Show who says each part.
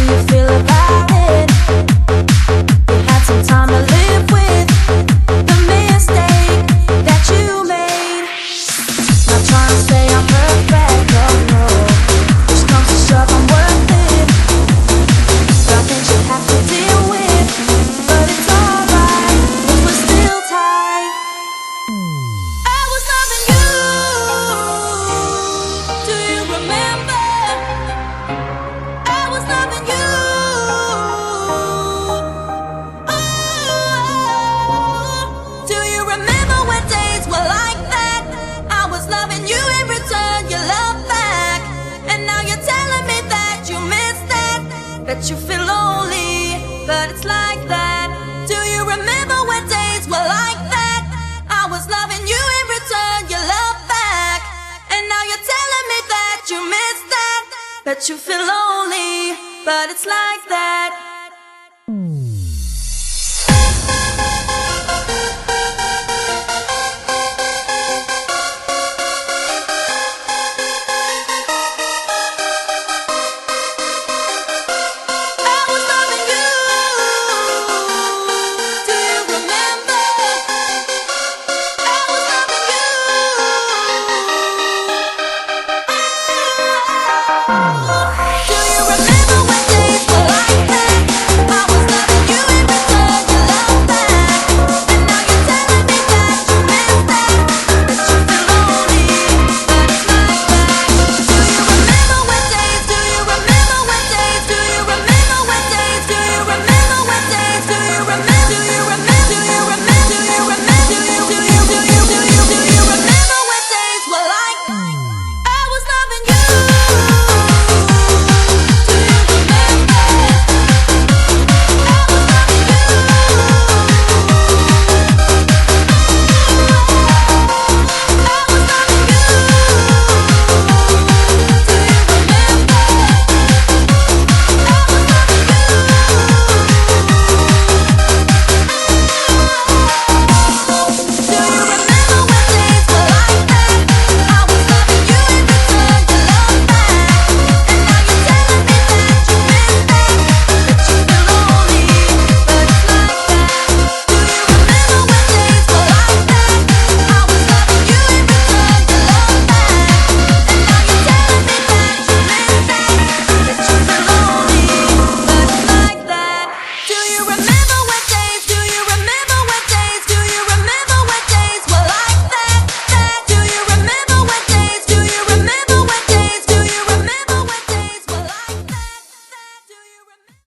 Speaker 1: you feel about it? You had some time to live with the mistake that you made. Not trying to say I'm perfect, oh no. Push comes to shove, I'm worth it. Got things you have to deal with, but it's alright, 'cause we're still tight. I was loving you. Do you remember? I was loving you. Oh, do you remember when days were like that? I was loving you in return, you love back. And now you're telling me that you miss that you feel lonely, but it's like that. Do you remember when days were like that? I was loving you in return, you love back. And now you're telling me that you miss that you feel lonely, but it's like that.